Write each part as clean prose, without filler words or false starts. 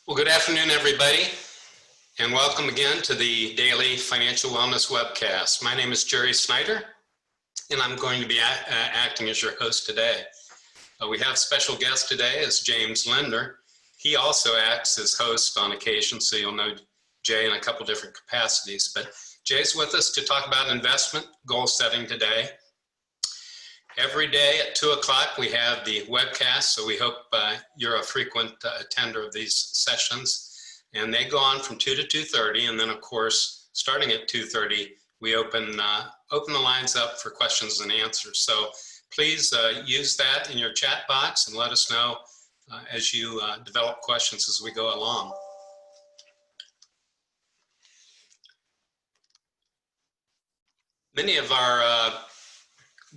Well, good afternoon, everybody, and welcome again to the Daily Financial Wellness Webcast. My name is Jerry Snyder, and I'm going to be acting as your host today. We have special guest today is James Lindner. He also acts as host on occasion, so you'll know Jay in a couple different capacities. But Jay's with us to talk about investment goal setting today. Every day at 2 o'clock, we have the webcast, so we hope you're a frequent attender of these sessions. And they go on from 2 to 2:30, and then, of course, starting at 2:30, we open the lines up for questions and answers. So please use that in your chat box and let us know as you develop questions as we go along. Many of our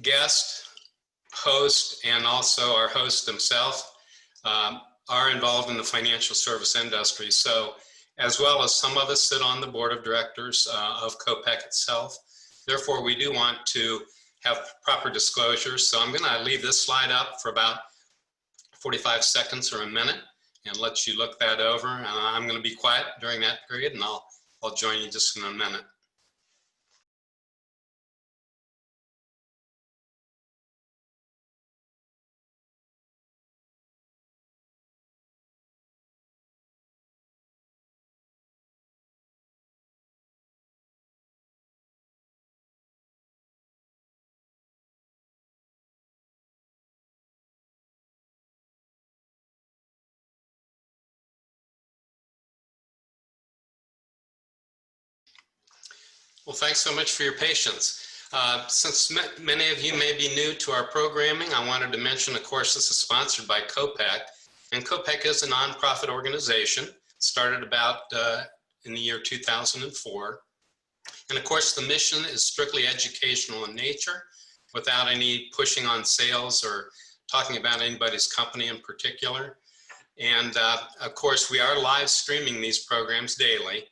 guests, host, and also our host himself are involved in the financial service industry. So as well as some of us sit on the board of directors of COPEC itself. Therefore, we do want to have proper disclosures. So I'm going to leave this slide up for about 45 seconds or a minute and let you look that over. And I'm going to be quiet during that period, and I'll join you just in a minute. Well, thanks so much for your patience. Since many of you may be new to our programming, I wanted to mention, of course, this is sponsored by COPEC, and COPEC is a nonprofit organization, started about in the year 2004. And of course, the mission is strictly educational in nature, without any pushing on sales or talking about anybody's company in particular. And of course, we are live streaming these programs daily.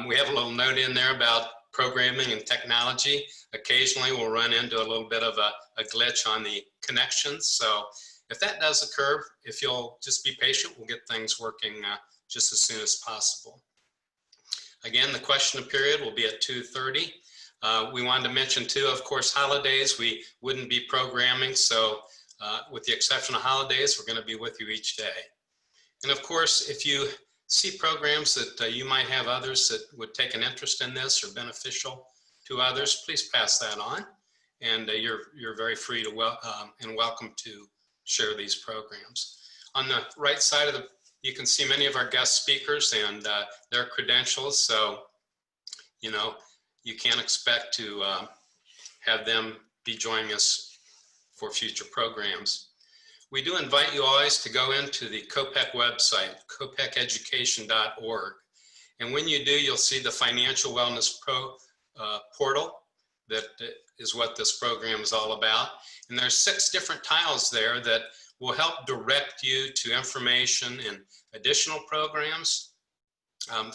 We have a little note in there about programming and technology. Occasionally we'll run into a little bit of a glitch on the connections. So if that does occur, if you'll just be patient, we'll get things working just as soon as possible. Again, the question period will be at 2:30. We wanted to mention too, of course, holidays, we wouldn't be programming. So with the exception of holidays, we're going to be with you each day. And of course, if you see programs that you might have others that would take an interest in this or beneficial to others, please pass that on. And you're very free to and welcome to share these programs. On the right side of you can see many of our guest speakers and their credentials. So, you can't expect to have them be joining us for future programs. We do invite you always to go into the COPEC website, copeceducation.org. And when you do, you'll see the Financial Wellness portal. That is what this program is all about. And there's 6 different tiles there that will help direct you to information and additional programs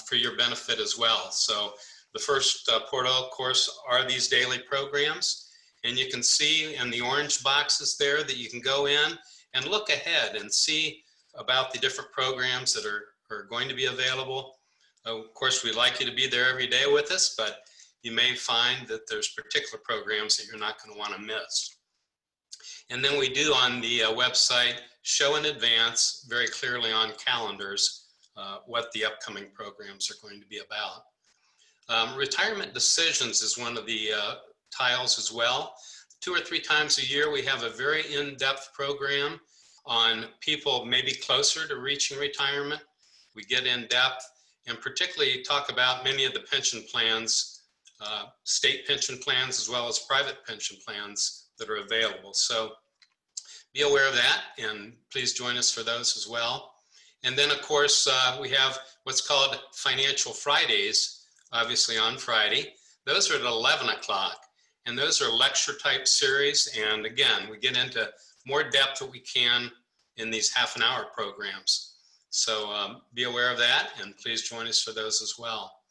for your benefit as well. So the first portal, of course, are these daily programs. And you can see in the orange boxes there that you can go in and look ahead and see about the different programs that are going to be available. Of course, we'd like you to be there every day with us, but you may find that there's particular programs that you're not going to want to miss. And then we do on the website show in advance very clearly on calendars what the upcoming programs are going to be about. Retirement decisions is one of the tiles as well. 2 or 3 times a year, we have a very in-depth program on people maybe closer to reaching retirement. We get in depth and particularly talk about many of the pension plans, state pension plans, as well as private pension plans that are available. So be aware of that, and please join us for those as well. And then, of course, we have what's called Financial Fridays, obviously on Friday. Those are at 11 o'clock. And those are lecture type series. And again, we get into more depth that we can in these half-an-hour programs. So be aware of that, and please join us for those as well.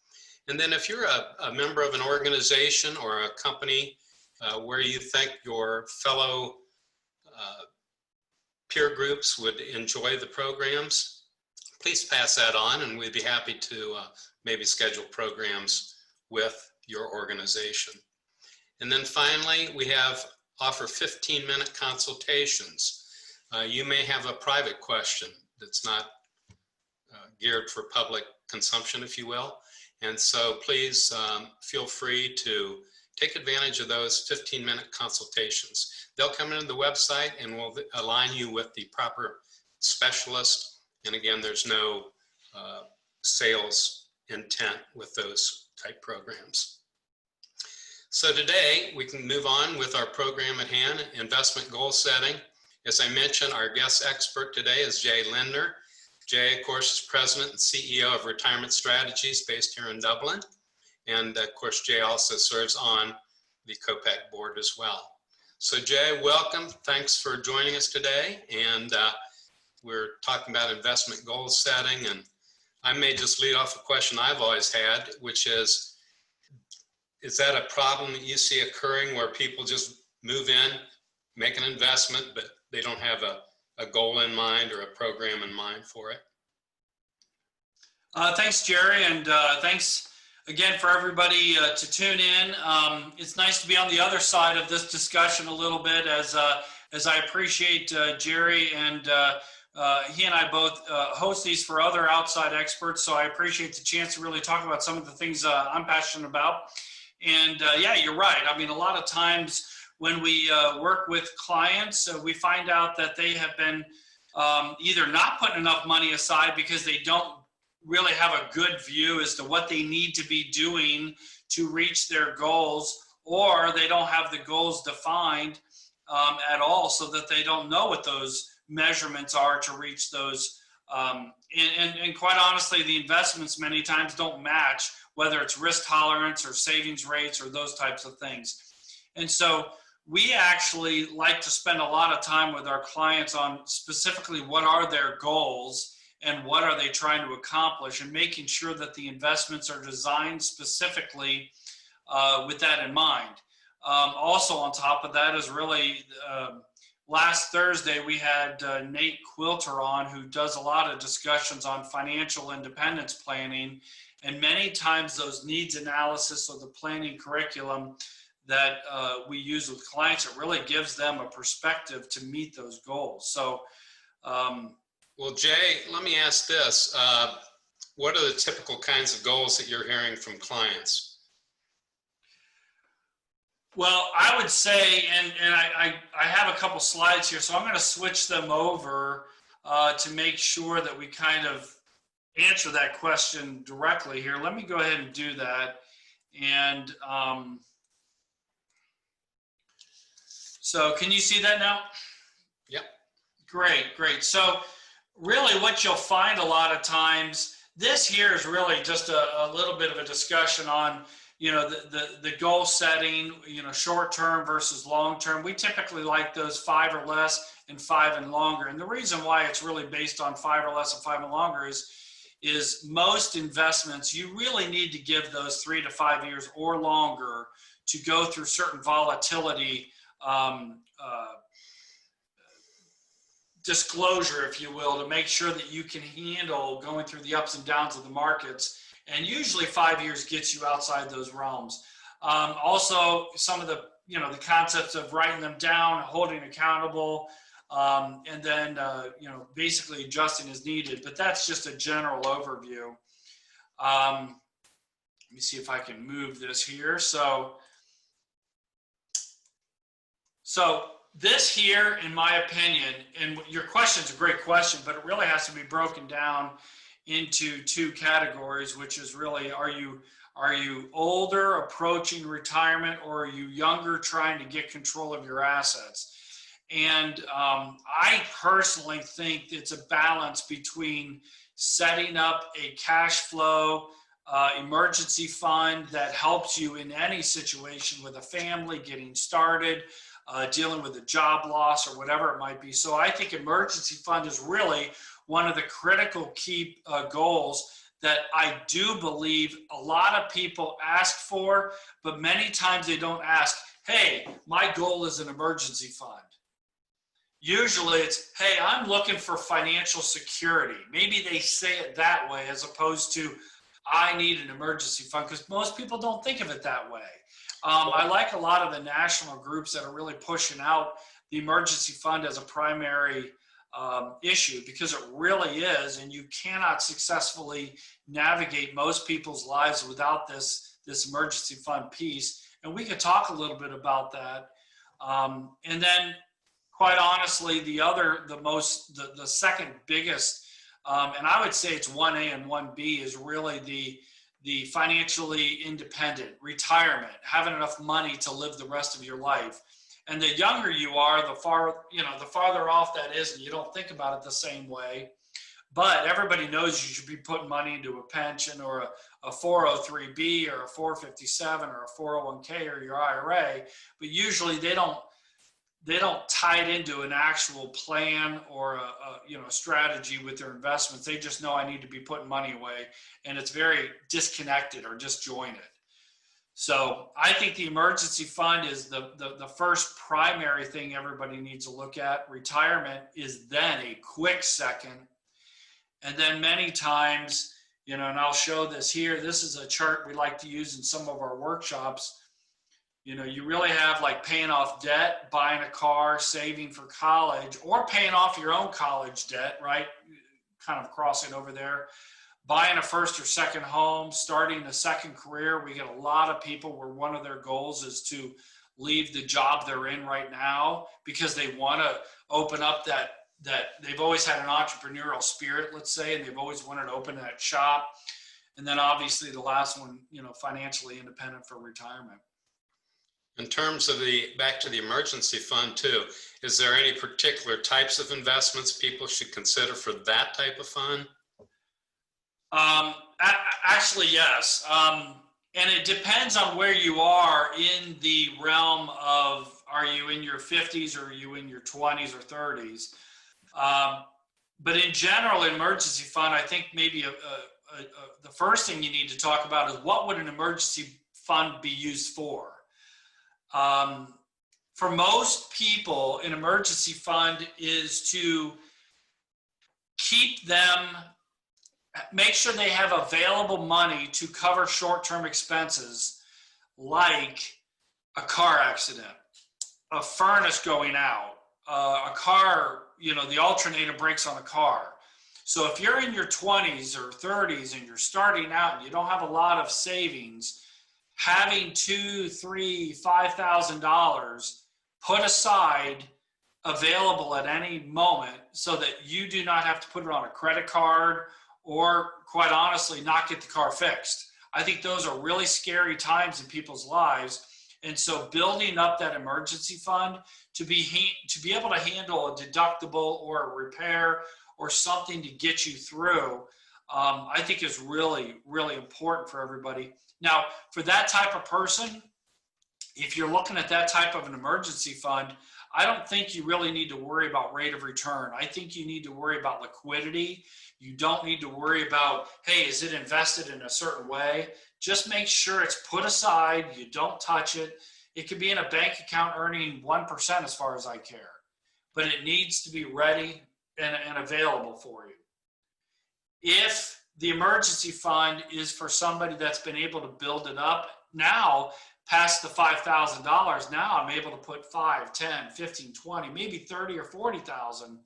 And then if you're a member of an organization or a company where you think your fellow peer groups would enjoy the programs, please pass that on, and we'd be happy to maybe schedule programs with your organization. And then finally, we offer 15-minute consultations. You may have a private question that's not geared for public consumption, if you will. And so please feel free to take advantage of those 15-minute consultations. They'll come into the website and we'll align you with the proper specialist. And again, there's no sales intent with those type programs. So today we can move on with our program at hand, investment goal setting. As I mentioned, our guest expert today is Jay Lindner. Jay, of course, is president and CEO of Retirement Strategies based here in Dublin. And of course, Jay also serves on the COPEC board as well. So Jay, welcome. Thanks for joining us today. And we're talking about investment goal setting. And I may just lead off a question I've always had, which is that a problem that you see occurring where people just move in, make an investment, but they don't have a goal in mind or a program in mind for it? Thanks, Jerry, and thanks again for everybody to tune in. It's nice to be on the other side of this discussion a little bit, as I appreciate Jerry, and he and I both host these for other outside experts, so I appreciate the chance to really talk about some of the things I'm passionate about. And yeah, you're right. I mean, a lot of times when we work with clients, we find out that they have been either not putting enough money aside because they don't really have a good view as to what they need to be doing to reach their goals, or they don't have the goals defined at all, so that they don't know what those measurements are to reach those. And quite honestly, the investments many times don't match, whether it's risk tolerance or savings rates or those types of things. And so we actually like to spend a lot of time with our clients on specifically what are their goals and what are they trying to accomplish, and making sure that the investments are designed specifically with that in mind. Also on top of that is really, last Thursday we had Nate Quilter on, who does a lot of discussions on financial independence planning, and many times those needs analysis or the planning curriculum that we use with clients, it really gives them a perspective to meet those goals. So, well, Jay, let me ask this. What are the typical kinds of goals that you're hearing from clients? Well, I would say, and I have a couple slides here, so I'm going to switch them over to make sure that we kind of answer that question directly here. Let me go ahead and do that. And so can you see that now? Yep. Great. So really what you'll find a lot of times, this here is really just a little bit of a discussion on, you know, the goal setting, you know, short term versus long term. We typically like those 5 or less and 5 and longer. And the reason why it's really based on 5 or less and 5 and longer is most investments, you really need to give those 3 to 5 years or longer to go through certain volatility disclosure, if you will, to make sure that you can handle going through the ups and downs of the markets. And usually 5 years gets you outside those realms. Also, some of the, you know, the concepts of writing them down, holding accountable, and then, you know, basically adjusting as needed. But that's just a general overview. Let me see if I can move this here. So this here, in my opinion, and your question is a great question, but it really has to be broken down into 2 categories, which is really, are you older, approaching retirement, or are you younger, trying to get control of your assets? And I personally think it's a balance between setting up a cash flow emergency fund that helps you in any situation with a family, getting started, dealing with a job loss or whatever it might be. So I think emergency fund is really one of the critical key goals that I do believe a lot of people ask for, but many times they don't ask, hey, my goal is an emergency fund. usually it's, hey, I'm looking for financial security. Maybe they say it that way as opposed to, I need an emergency fund, because most people don't think of it that way. I like a lot of the national groups that are really pushing out the emergency fund as a primary issue, because it really is, and you cannot successfully navigate most people's lives without this emergency fund piece. And we could talk a little bit about that. And then, quite honestly, the second biggest, and I would say it's 1A and 1B, is really the financially independent, retirement, having enough money to live the rest of your life. And the younger you are, the farther off that is, and you don't think about it the same way. But everybody knows you should be putting money into a pension or a 403B or a 457 or a 401k or your IRA. But usually they don't tie it into an actual plan or a strategy with their investments. They just know, I need to be putting money away, and it's very disconnected or disjointed. So I think the emergency fund is the first primary thing everybody needs to look at. Retirement is then a quick second. And then many times, and I'll show this here, this is a chart we like to use in some of our workshops. You really have like paying off debt, buying a car, saving for college, or paying off your own college debt, right? Kind of crossing over there. Buying a first or second home, starting a second career. We get a lot of people where one of their goals is to leave the job they're in right now because they want to open up that they've always had an entrepreneurial spirit, let's say, and they've always wanted to open that shop. And then obviously the last one, financially independent for retirement. In terms of back to the emergency fund too, is there any particular types of investments people should consider for that type of fund? Actually, yes. And it depends on where you are in the realm of, are you in your 50s or are you in your 20s or 30s? But in general, an emergency fund, I think maybe the first thing you need to talk about is, what would an emergency fund be used for? For most people, an emergency fund is to keep them, make sure they have available money to cover short-term expenses like a car accident, a furnace going out, a car, the alternator breaks on a car. So if you're in your 20s or 30s and you're starting out and you don't have a lot of savings, having $2,000, $3,000, $5,000 put aside available at any moment so that you do not have to put it on a credit card or, quite honestly, not get the car fixed. I think those are really scary times in people's lives. And so building up that emergency fund to be able to handle a deductible or a repair or something to get you through, I think is really, really important for everybody. Now, for that type of person, if you're looking at that type of an emergency fund, I don't think you really need to worry about rate of return. I think you need to worry about liquidity. You don't need to worry about, hey, is it invested in a certain way? Just make sure it's put aside. You don't touch it. It could be in a bank account earning 1% as far as I care, but it needs to be ready and available for you. If the emergency fund is for somebody that's been able to build it up now, past the $5,000, now I'm able to put 5, 10, 15, 20, maybe 30 or 40,000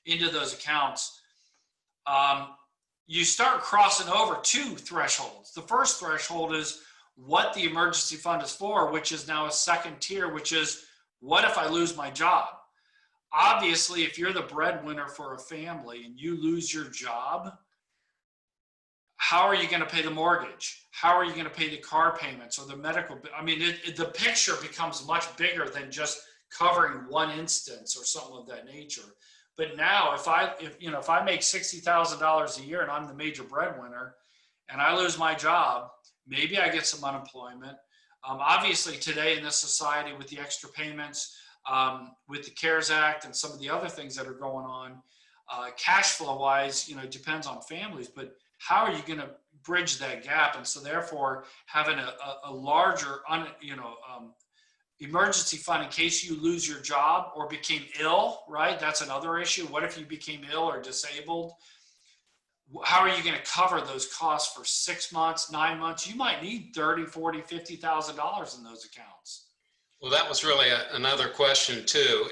into those accounts. You start crossing over two thresholds. The first threshold is what the emergency fund is for, which is now a second tier, which is, what if I lose my job? Obviously, if you're the breadwinner for a family and you lose your job, how are you going to pay the mortgage? How are you going to pay the car payments or the medical? I mean, the picture becomes much bigger than just covering one instance or something of that nature. But now, if I make $60,000 a year and I'm the major breadwinner, and I lose my job, maybe I get some unemployment. Obviously, today in this society, with the extra payments, with the CARES Act, and some of the other things that are going on, cash flow wise, it depends on families. But how are you going to bridge that gap? And so, therefore, having a larger, emergency fund in case you lose your job or became ill, right? That's another issue. What if you became ill or disabled? How are you going to cover those costs for 6 months, 9 months? You might need $30,000, $40,000, $50,000 in those accounts. Well, that was really another question too.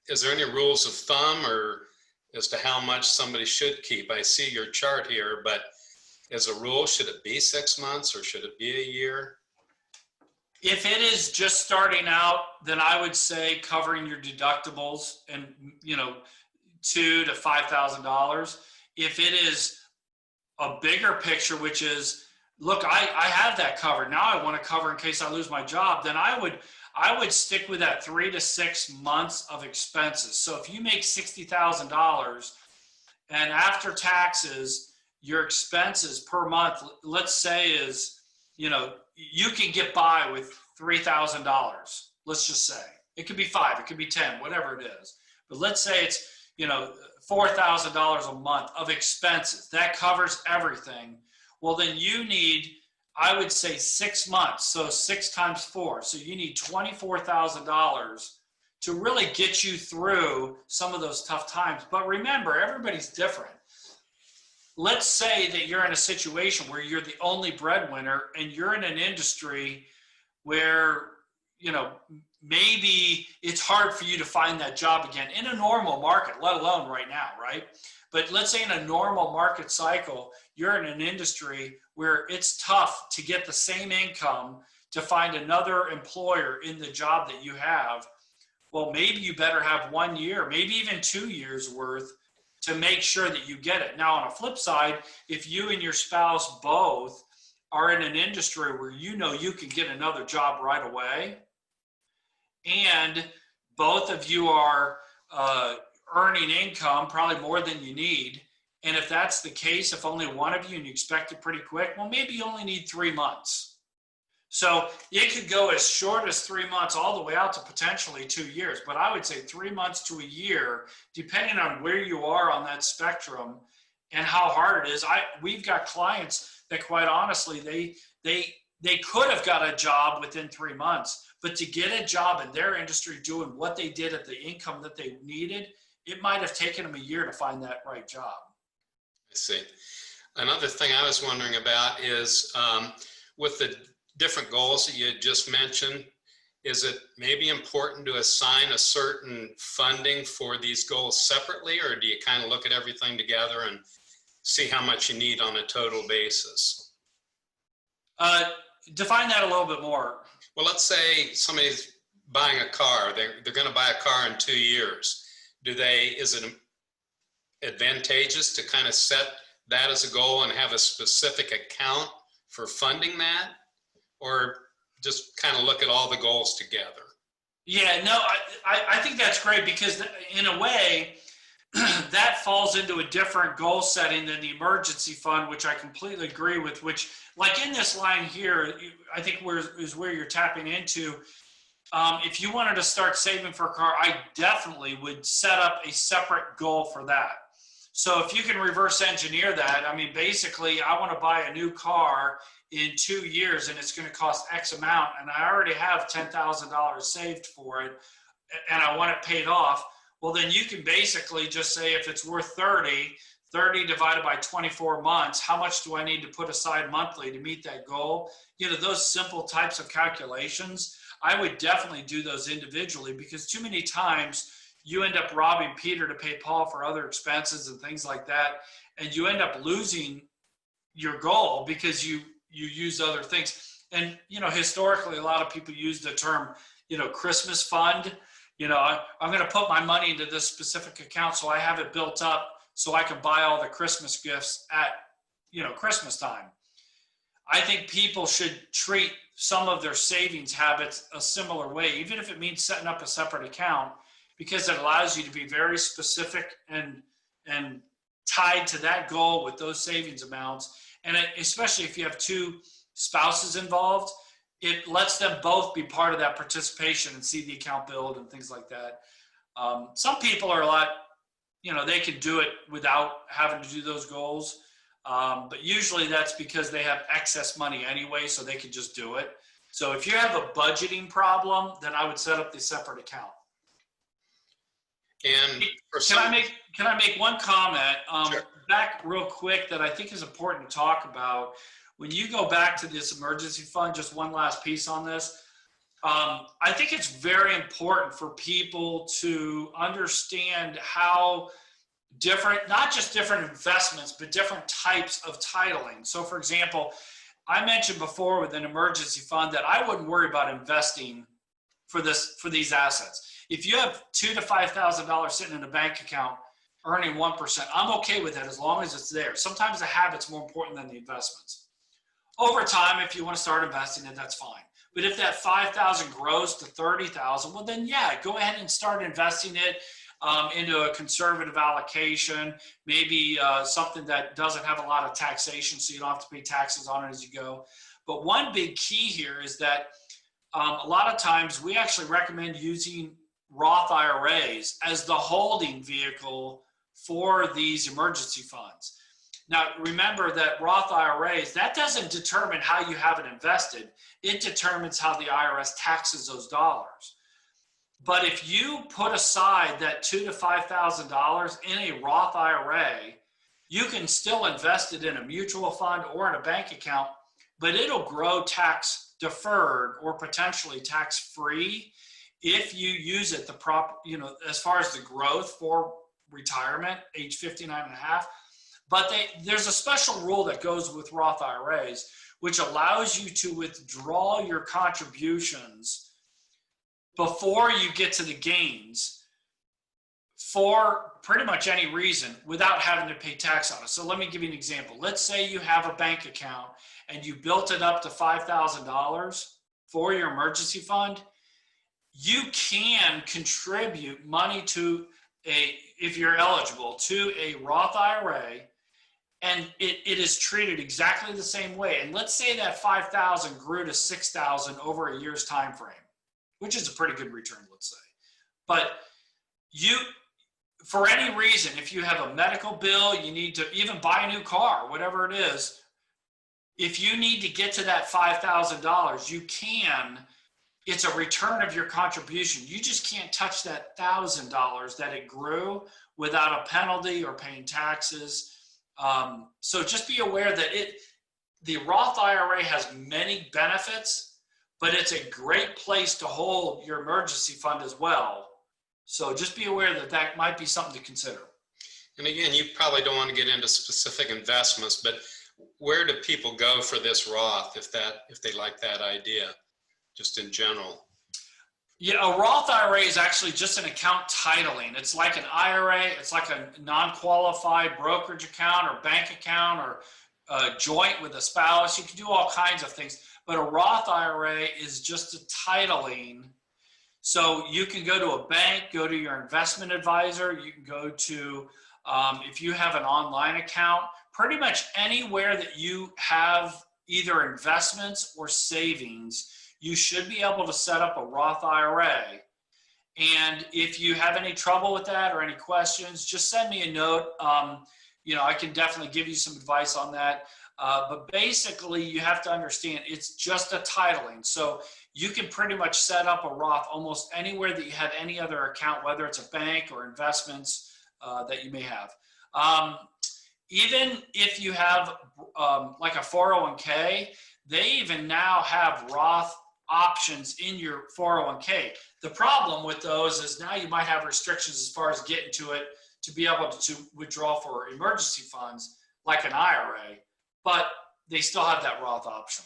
Is there any rules of thumb or as to how much somebody should keep? I see your chart here, but as a rule, should it be 6 months or should it be a year? If it is just starting out, then I would say covering your deductibles and, $2,000 to $5,000. If it is a bigger picture, which is, look, I have that covered. Now I want to cover in case I lose my job, then I would stick with that 3 to 6 months of expenses. So if you make $60,000 and after taxes, your expenses per month, let's say is, you can get by with $3,000. Let's just say it could be 5, it could be 10, whatever it is. But let's say it's, $4,000 a month of expenses. That covers everything. Well, then you need, I would say 6 months. So 6 times 4. So you need $24,000 to really get you through some of those tough times. But remember, everybody's different. Let's say that you're in a situation where you're the only breadwinner and you're in an industry where, maybe it's hard for you to find that job again in a normal market, let alone right now, right? But let's say in a normal market cycle, you're in an industry where it's tough to get the same income to find another employer in the job that you have. Well, maybe you better have 1 year, maybe even 2 years worth to make sure that you get it. Now, on a flip side, if you and your spouse both are in an industry where you can get another job right away, and both of you are earning income, probably more than you need, and if that's the case, if only one of you and you expect it pretty quick, well, maybe you only need 3 months. So it could go as short as 3 months all the way out to potentially 2 years. But I would say 3 months to a year, depending on where you are on that spectrum and how hard it is. We've got clients that quite honestly, they could have got a job within 3 months, but to get a job in their industry doing what they did at the income that they needed, it might have taken them a year to find that right job. I see. Another thing I was wondering about is with the different goals that you had just mentioned, is it maybe important to assign a certain funding for these goals separately, or do you kind of look at everything together and see how much you need on a total basis? Define that a little bit more. Well, let's say somebody's buying a car. They're going to buy a car in 2 years. Is it advantageous to kind of set that as a goal and have a specific account for funding that? Or just kind of look at all the goals together? Yeah, no, I think that's great because in a way, that falls into a different goal setting than the emergency fund, which I completely agree with, which like in this line here, I think is where you're tapping into. If you wanted to start saving for a car, I definitely would set up a separate goal for that. So if you can reverse engineer that, I mean, basically I want to buy a new car in 2 years and it's going to cost X amount and I already have $10,000 saved for it and I want it paid off. Well, then you can basically just say if it's worth 30 divided by 24 months, how much do I need to put aside monthly to meet that goal? Those simple types of calculations, I would definitely do those individually because too many times you end up robbing Peter to pay Paul for other expenses and things like that. And you end up losing your goal because you use other things. And, historically, a lot of people use the term, Christmas fund. I'm going to put my money into this specific account so I have it built up so I can buy all the Christmas gifts at, Christmas time. I think people should treat some of their savings habits a similar way, even if it means setting up a separate account, because it allows you to be very specific and tied to that goal with those savings amounts. And especially if you have 2 spouses involved, it lets them both be part of that participation and see the account build and things like that. Some people are a lot, they can do it without having to do those goals. But usually that's because they have excess money anyway, so they can just do it. So if you have a budgeting problem, then I would set up the separate account. And Can I make one comment Sure. back real quick that I think is important to talk about? When you go back to this emergency fund, just one last piece on this. I think it's very important for people to understand how different, not just different investments, but different types of titling. So for example, I mentioned before with an emergency fund that I wouldn't worry about investing for these assets. If you have $2,000 to $5,000 sitting in a bank account earning 1%, I'm okay with that as long as it's there. Sometimes the habit's more important than the investments. Over time, if you want to start investing it, that's fine. But if that 5,000 grows to 30,000, well then yeah, go ahead and start investing it into a conservative allocation, maybe something that doesn't have a lot of taxation, so you don't have to pay taxes on it as you go. But one big key here is that a lot of times we actually recommend using Roth IRAs as the holding vehicle for these emergency funds. Now, remember that Roth IRAs, that doesn't determine how you have it invested. It determines how the IRS taxes those dollars. But if you put aside that $2,000 to $5,000 in a Roth IRA, you can still invest it in a mutual fund or in a bank account, but it'll grow tax deferred or potentially tax free if you use it the proper, as far as the growth for retirement, age 59 and a half. But there's a special rule that goes with Roth IRAs, which allows you to withdraw your contributions before you get to the gains for pretty much any reason without having to pay tax on it. So let me give you an example. Let's say you have a bank account and you built it up to $5,000 for your emergency fund. You can contribute money to if you're eligible, to a Roth IRA, and it is treated exactly the same way. And let's say that 5,000 grew to 6,000 over a year's time frame, which is a pretty good return, let's say. But for any reason, if you have a medical bill, you need to even buy a new car, whatever it is, if you need to get to that $5,000, you can. It's a return of your contribution. You just can't touch that $1,000 that it grew without a penalty or paying taxes. So just be aware that the Roth IRA has many benefits, but it's a great place to hold your emergency fund as well. So just be aware that that might be something to consider. And again, you probably don't want to get into specific investments, but where do people go for this Roth if they like that idea, just in general? Yeah, a Roth IRA is actually just an account titling. It's like an IRA. It's like a non-qualified brokerage account or bank account or joint with a spouse. You can do all kinds of things. But a Roth IRA is just a titling. So you can go to a bank, go to your investment advisor. You can go to, if you have an online account, pretty much anywhere that you have either investments or savings, you should be able to set up a Roth IRA. And if you have any trouble with that or any questions, just send me a note. I can definitely give you some advice on that. But basically, you have to understand it's just a titling. So you can pretty much set up a Roth almost anywhere that you have any other account, whether it's a bank or investments that you may have. Even if you have like a 401k, they even now have Roth options in your 401k. The problem with those is now you might have restrictions as far as getting to it to be able to withdraw for emergency funds like an IRA, but they still have that Roth option.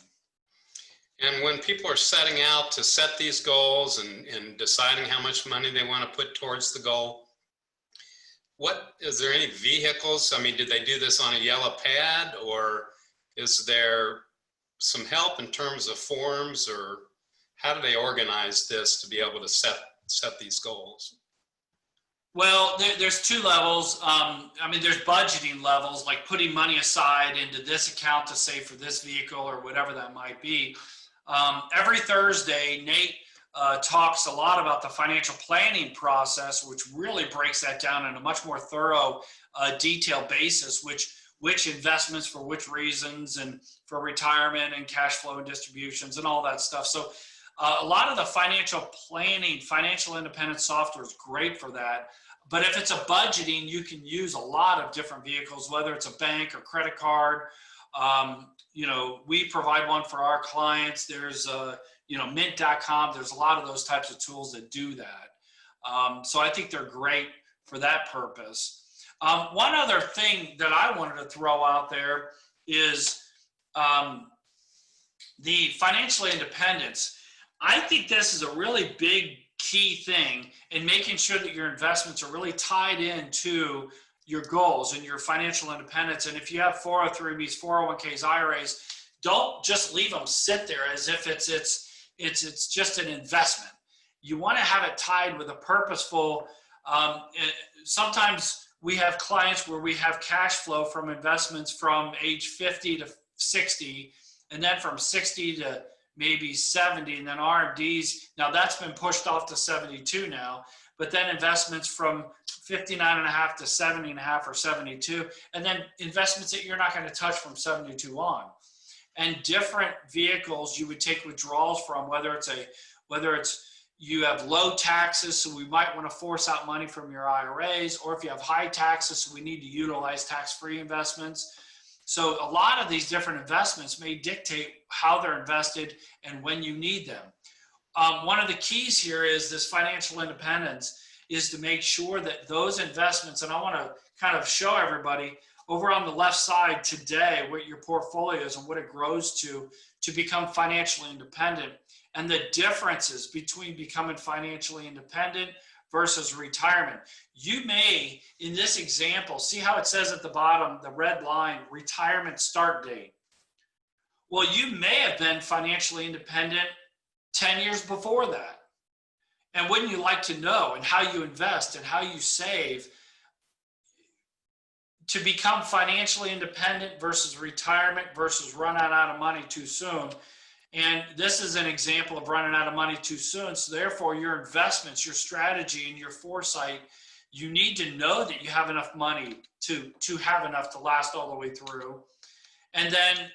And when people are setting out to set these goals and deciding how much money they want to put towards the goal, is there any vehicles? I mean, did they do this on a yellow pad, or is there some help in terms of forms, or how do they organize this to be able to set these goals? Well, there's two levels. There's budgeting levels, like putting money aside into this account to save for this vehicle or whatever that might be. Every Thursday, Nate talks a lot about the financial planning process, which really breaks that down in a much more thorough, detailed basis, which which investments for which reasons, and for retirement and cash flow and distributions and all that stuff. So a lot of the financial planning, financial independence software is great for that. But if it's a budgeting, you can use a lot of different vehicles, whether it's a bank or credit card. We provide one for our clients. There's mint.com. There's a lot of those types of tools that do that. So I think they're great for that purpose. One other thing that I wanted to throw out there is the financial independence. I think this is a really big key thing in making sure that your investments are really tied into your goals and your financial independence. And if you have 403bs, 401ks, IRAs, don't just leave them sit there as if it's just an investment. You want to have it tied with a purposeful. Sometimes we have clients where we have cash flow from investments from age 50 to 60, and then from 60 to maybe 70, and then RMDs. Now that's been pushed off to 72 now, but then investments from 59.5 to 70.5 or 72, and then investments that you're not going to touch from 72 on. And different vehicles you would take withdrawals from, whether it's you have low taxes, so we might want to force out money from your IRAs, or if you have high taxes, so we need to utilize tax-free investments. So a lot of these different investments may dictate how they're invested and when you need them. One of the keys here is this financial independence is to make sure that those investments, and I want to kind of show everybody over on the left side today what your portfolio is and what it grows to become financially independent, and the differences between becoming financially independent versus retirement. You may, in this example, see how it says at the bottom, the red line, retirement start date. Well, you may have been financially independent 10 years before that. And wouldn't you like to know, and how you invest and how you save to become financially independent versus retirement versus running out of money too soon? And this is an example of running out of money too soon. So therefore, your investments, your strategy, and your foresight, you need to know that you have enough money to have enough to last all the way through. And then,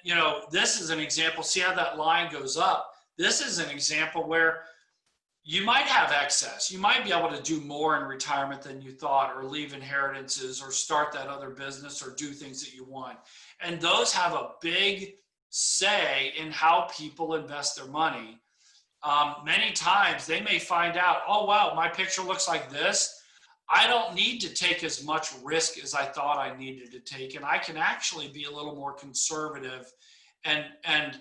this is an example. See how that line goes up? This is an example where you might have excess. You might be able to do more in retirement than you thought, or leave inheritances, or start that other business, or do things that you want. And those have a big say in how people invest their money. Many times they may find out, oh, wow, my picture looks like this. I don't need to take as much risk as I thought I needed to take. And I can actually be a little more conservative and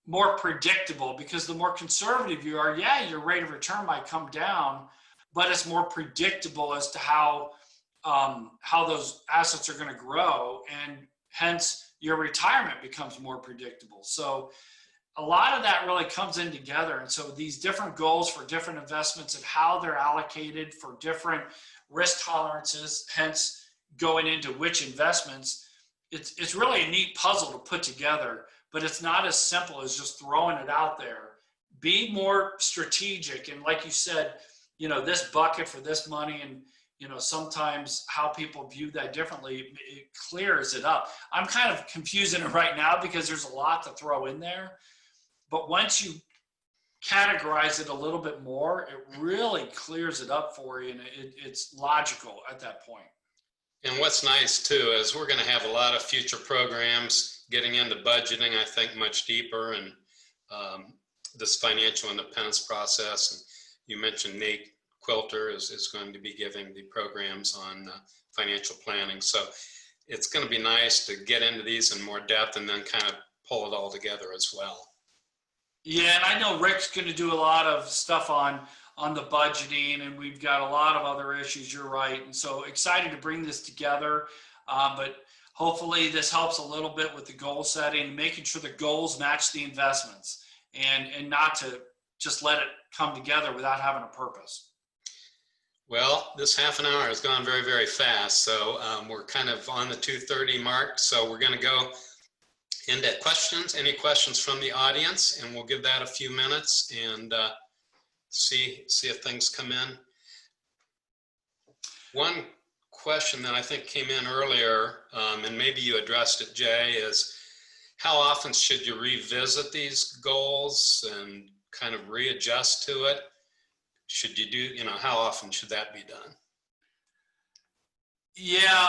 more predictable, because the more conservative you are, yeah, your rate of return might come down, but it's more predictable as to how those assets are going to grow, and hence your retirement becomes more predictable. So a lot of that really comes in together. And so these different goals for different investments and how they're allocated for different risk tolerances, hence going into which investments, it's really a neat puzzle to put together, but it's not as simple as just throwing it out there. Be more strategic. And like you said, this bucket for this money, and sometimes how people view that differently, it clears it up. I'm kind of confusing it right now because there's a lot to throw in there. But once you categorize it a little bit more, it really clears it up for you, and it's logical at that point. And what's nice too is we're going to have a lot of future programs getting into budgeting, I think, much deeper, and this financial independence process. And you mentioned Nate Quilter is going to be giving the programs on financial planning. So it's going to be nice to get into these in more depth and then kind of pull it all together as well. Yeah, and I know Rick's going to do a lot of stuff on the budgeting, and we've got a lot of other issues. You're right. And so excited to bring this together. But hopefully this helps a little bit with the goal setting, making sure the goals match the investments, and not to just let it come together without having a purpose. Well, this half an hour has gone very, very fast. So we're kind of on the 2:30 mark. So we're going to go into questions. Any questions from the audience? And we'll give that a few minutes and see if things come in. One question that I think came in earlier, and maybe you addressed it, Jay, is how often should you revisit these goals and kind of readjust to it? Should you do, how often should that be done? Yeah,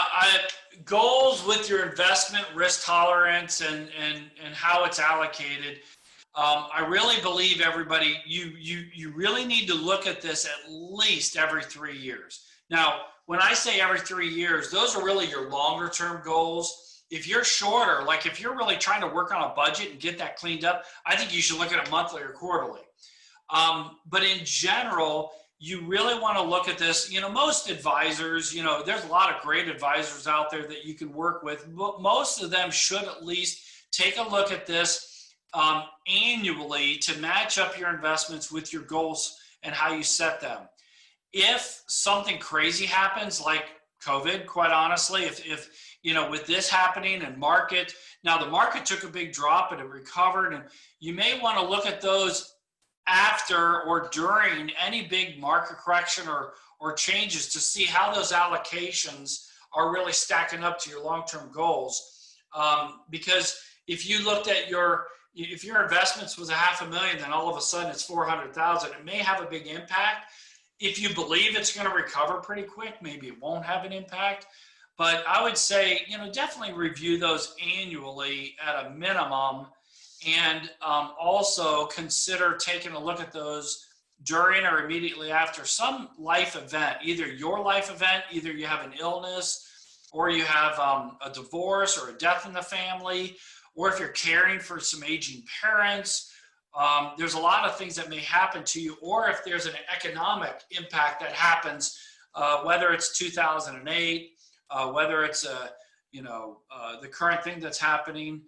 goals with your investment risk tolerance and how it's allocated. I really believe everybody, you really need to look at this at least every 3 years. Now, when I say every 3 years, those are really your longer term goals. If you're shorter, like if you're really trying to work on a budget and get that cleaned up, I think you should look at it monthly or quarterly. But in general, you really want to look at this. Most advisors, there's a lot of great advisors out there that you can work with, but most of them should at least take a look at this annually to match up your investments with your goals and how you set them. If something crazy happens, like COVID, quite honestly, if with this happening and now the market took a big drop and it recovered, and you may want to look at those after or during any big market correction or changes to see how those allocations are really stacking up to your long-term goals. Because if you looked at if your investments was $500,000, then all of a sudden it's 400,000, it may have a big impact. If you believe it's going to recover pretty quick, maybe it won't have an impact. But I would say, definitely review those annually at a minimum. And also consider taking a look at those during or immediately after some life event, either your life event, either you have an illness or you have a divorce or a death in the family, or if you're caring for some aging parents. There's a lot of things that may happen to you, or if there's an economic impact that happens, whether it's 2008, whether it's the current thing that's happening.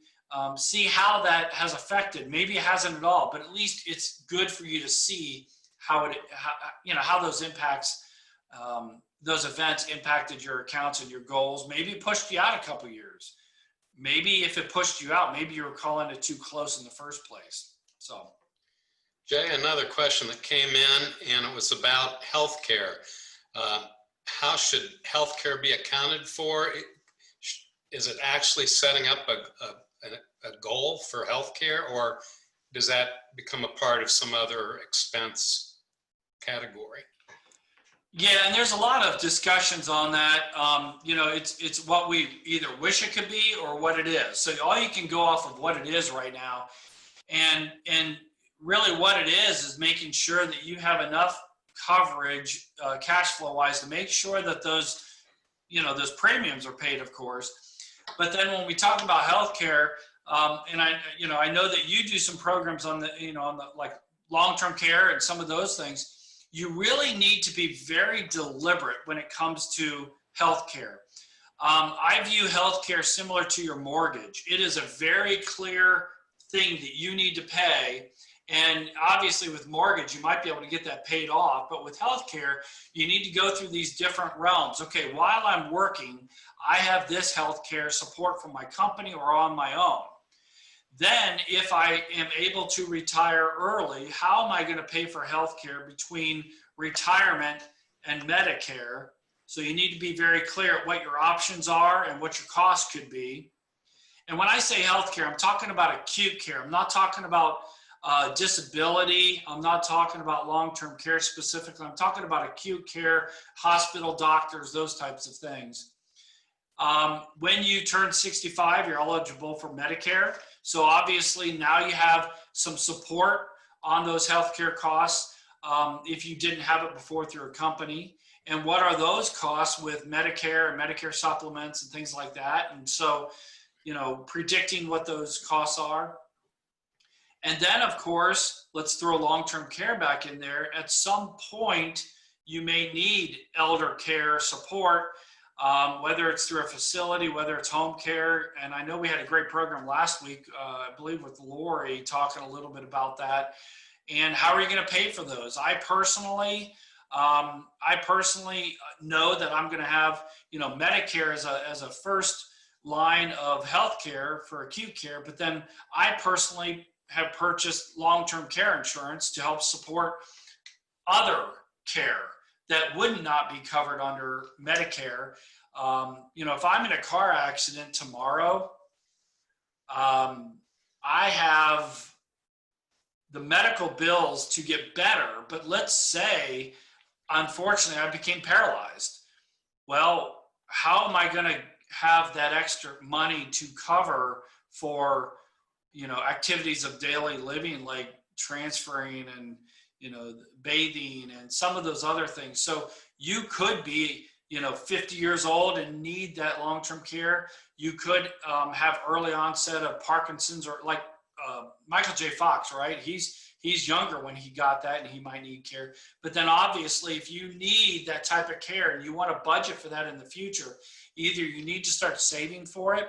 See how that has affected. Maybe it hasn't at all, but at least it's good for you to see how those events impacted your accounts and your goals. Maybe it pushed you out a couple years. Maybe if it pushed you out, maybe you were calling it too close in the first place. So, Jay, another question that came in, and it was about healthcare. How should healthcare be accounted for? Is it actually setting up a goal for healthcare, or does that become a part of some other expense category? Yeah, and there's a lot of discussions on that. It's what we either wish it could be or what it is. So all you can go off of what it is right now, and really what it is making sure that you have enough coverage, cash flow wise, to make sure that those premiums are paid, of course. But then when we talk about healthcare, and I know that you do some programs on the like long-term care and some of those things. You really need to be very deliberate when it comes to healthcare. I view healthcare similar to your mortgage. It is a very clear thing that you need to pay. And obviously with mortgage, you might be able to get that paid off. But with healthcare, you need to go through these different realms. Okay, while I'm working, I have this healthcare support from my company or on my own. Then if I am able to retire early, how am I going to pay for healthcare between retirement and Medicare? So you need to be very clear at what your options are and what your costs could be. And when I say healthcare, I'm talking about acute care. I'm not talking about disability. I'm not talking about long-term care specifically. I'm talking about acute care, hospital, doctors, those types of things. When you turn 65, you're eligible for Medicare. So obviously now you have some support on those healthcare costs if you didn't have it before through a company. And what are those costs with Medicare and Medicare supplements and things like that? And so, predicting what those costs are. And then, of course, let's throw long-term care back in there. At some point, you may need elder care support, whether it's through a facility, whether it's home care. And I know we had a great program last week, I believe with Lori, talking a little bit about that. And how are you going to pay for those? I personally know that I'm going to have, Medicare as a first line of healthcare for acute care, but then I personally have purchased long-term care insurance to help support other care that would not be covered under Medicare. If I'm in a car accident tomorrow, I have the medical bills to get better, but let's say, unfortunately, I became paralyzed. Well, how am I going to have that extra money to cover for, activities of daily living, like transferring and, bathing and some of those other things? So you could be, 50 years old and need that long-term care. You could have early onset of Parkinson's, or like Michael J. Fox, right? He's younger when he got that, and he might need care. But then obviously, if you need that type of care and you want to budget for that in the future, either you need to start saving for it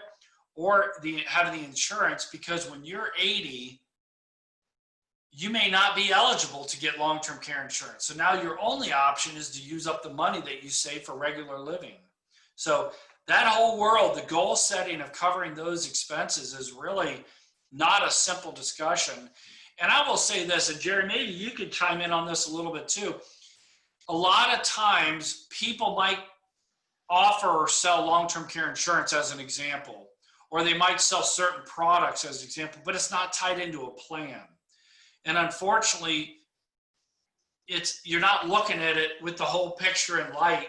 or have the insurance, because when you're 80, you may not be eligible to get long-term care insurance. So now your only option is to use up the money that you save for regular living. So that whole world, the goal setting of covering those expenses, is really not a simple discussion. And I will say this, and Jerry, maybe you could chime in on this a little bit too. A lot of times people might offer or sell long-term care insurance as an example, or they might sell certain products as an example, but it's not tied into a plan. And unfortunately, you're not looking at it with the whole picture in light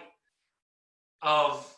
of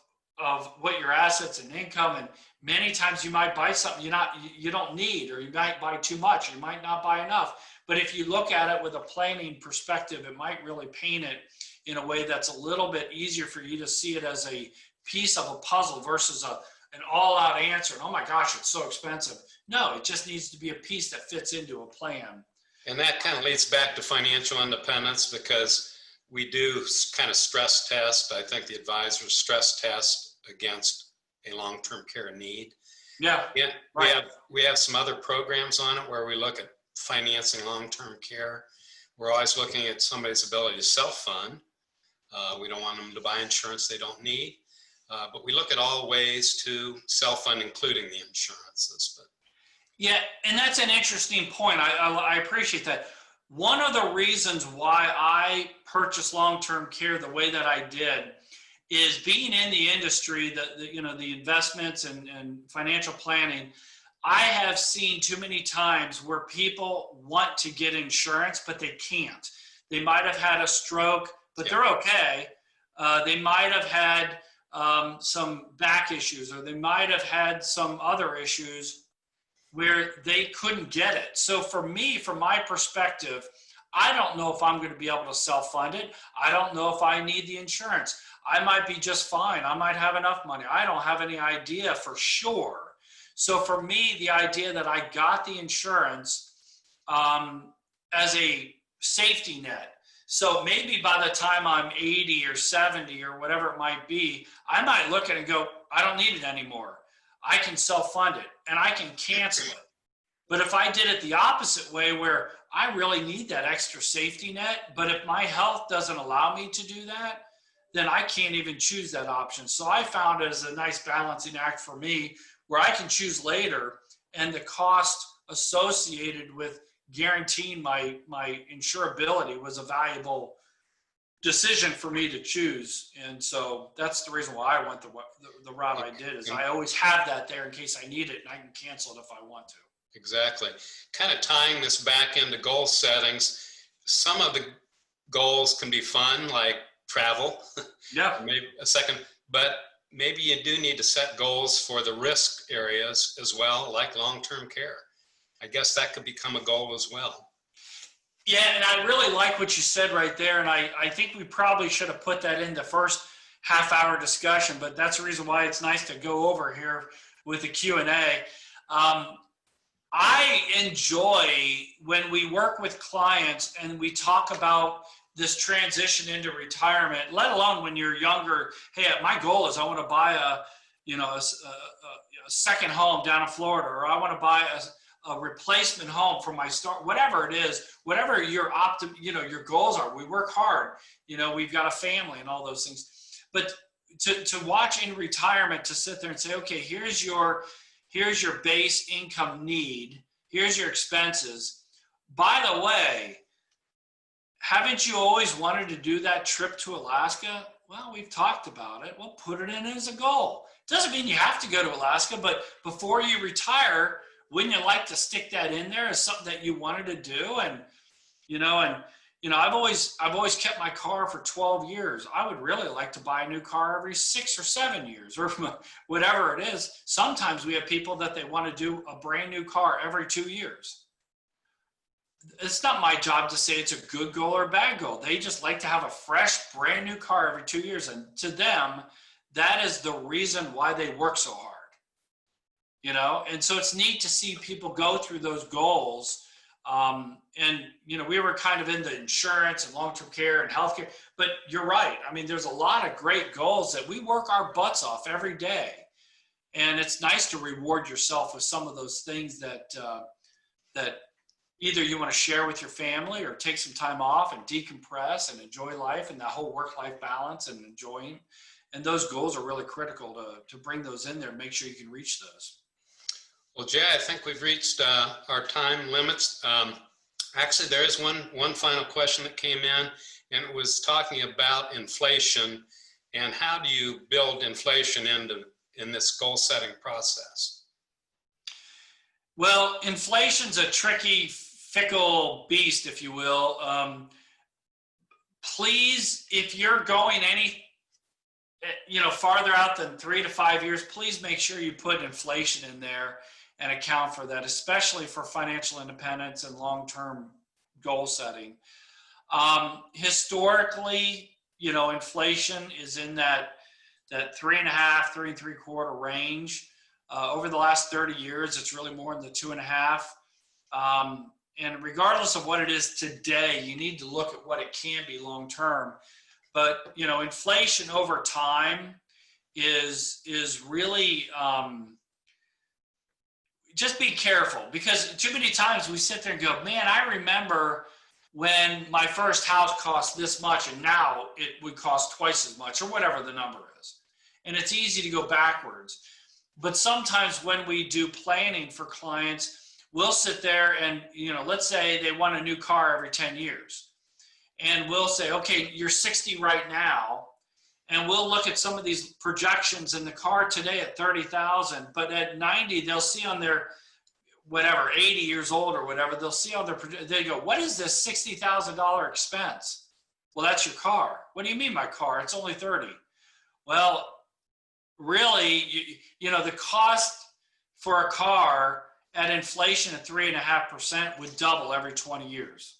what your assets and income, and many times you might buy something you don't need, or you might buy too much, you might not buy enough. But if you look at it with a planning perspective, it might really paint it in a way that's a little bit easier for you to see it as a piece of a puzzle versus an all-out answer. And, oh my gosh, it's so expensive. No, it just needs to be a piece that fits into a plan. And that kind of leads back to financial independence, because we do kind of stress test. I think the advisors stress test against a long-term care need. Yeah. Right. We have some other programs on it where we look at financing long-term care. We're always looking at somebody's ability to self-fund. We don't want them to buy insurance they don't need. But we look at all ways to self-fund, including the insurances. But yeah, and that's an interesting point. I appreciate that. One of the reasons why I purchased long-term care the way that I did is being in the industry, the investments and financial planning. I have seen too many times where people want to get insurance, but they can't. They might have had a stroke, but they're okay. They might have had some back issues, or they might have had some other issues where they couldn't get it. So for me, from my perspective, I don't know if I'm going to be able to self-fund it. I don't know if I need the insurance. I might be just fine. I might have enough money. I don't have any idea for sure. So for me, the idea that I got the insurance as a safety net. So maybe by the time I'm 80 or 70 or whatever it might be, I might look at it and go, I don't need it anymore. I can self-fund it and I can cancel it. But if I did it the opposite way, where I really need that extra safety net, but if my health doesn't allow me to do that, then I can't even choose that option. So I found it as a nice balancing act for me, where I can choose later, and the cost associated with guaranteeing my insurability was a valuable decision for me to choose. And so that's the reason why I went the route I did, is I always have that there in case I need it, and I can cancel it if I want to. Exactly. Kind of tying this back into goal settings, some of the goals can be fun, like travel. Yeah. Maybe a second, but maybe you do need to set goals for the risk areas as well, like long-term care. I guess that could become a goal as well. Yeah, and I really like what you said right there, and I think we probably should have put that in the first half-hour discussion, but that's the reason why it's nice to go over here with the Q&A. I enjoy when we work with clients and we talk about this transition into retirement, let alone when you're younger. Hey, my goal is I want to buy a second home down in Florida, or I want to buy a replacement home for my start, whatever it is, whatever your your goals are. We work hard, we've got a family and all those things. But to watch in retirement, to sit there and say, okay, here's your base income need, here's your expenses. By the way, haven't you always wanted to do that trip to Alaska? Well, we've talked about it. We'll put it in as a goal. Doesn't mean you have to go to Alaska, but before you retire, wouldn't you like to stick that in there as something that you wanted to do? And I've always kept my car for 12 years. I would really like to buy a new car every 6 or 7 years or whatever it is. Sometimes we have people that they want to do a brand new car every 2 years. It's not my job to say it's a good goal or a bad goal. They just like to have a fresh, brand new car every 2 years. And to them, that is the reason why they work so hard. And so it's neat to see people go through those goals. We were kind of into insurance and long-term care and healthcare, but you're right. I mean, there's a lot of great goals that we work our butts off every day. And it's nice to reward yourself with some of those things that either you want to share with your family or take some time off and decompress and enjoy life and that whole work-life balance and enjoying. And those goals are really critical to bring those in there and make sure you can reach those. Well, Jay, I think we've reached our time limits. Actually, there is one final question that came in, and it was talking about inflation and how do you build inflation in this goal-setting process? Well, inflation's a tricky, fickle beast, if you will. Please, if you're going farther out than 3 to 5 years, please make sure you put inflation in there and account for that, especially for financial independence and long-term goal setting. Historically, inflation is in that 3.5, 3.75 range. Over the last 30 years, it's really more in the 2.5. And regardless of what it is today, you need to look at what it can be long-term. But, inflation over time is really, just be careful, because too many times we sit there and go, man, I remember when my first house cost this much and now it would cost twice as much or whatever the number is. And it's easy to go backwards. But sometimes when we do planning for clients, we'll sit there and, let's say they want a new car every 10 years. And we'll say, okay, you're 60 right now. And we'll look at some of these projections in the car today at 30,000, but at 90, they'll see on their, 80 years old or whatever, they'll see on they go, what is this $60,000 expense? Well, that's your car. What do you mean my car? It's only 30. Well, really, the cost for a car at inflation at 3.5% would double every 20 years.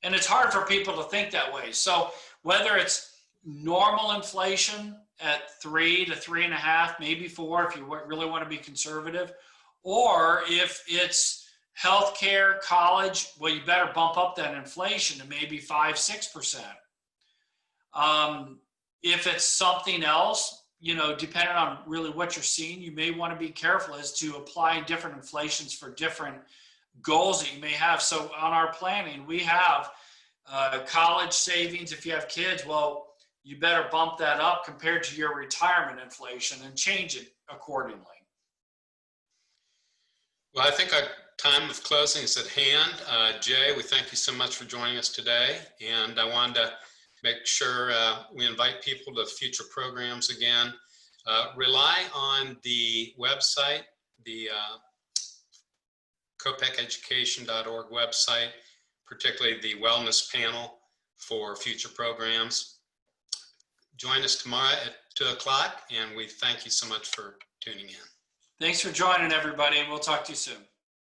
And it's hard for people to think that way. So whether it's normal inflation at 3 to 3.5, maybe 4 if you really want to be conservative, or if it's healthcare, college, well, you better bump up that inflation to maybe 5, 6%. If it's something else, depending on really what you're seeing, you may want to be careful as to applying different inflations for different goals that you may have. So on our planning, we have college savings. If you have kids, well, you better bump that up compared to your retirement inflation and change it accordingly. Well, I think our time of closing is at hand. Jay, we thank you so much for joining us today. And I wanted to make sure we invite people to future programs again. Rely on the website, the copeceducation.org website, particularly the wellness panel for future programs. Join us tomorrow at 2 o'clock, and we thank you so much for tuning in. Thanks for joining, everybody, and we'll talk to you soon.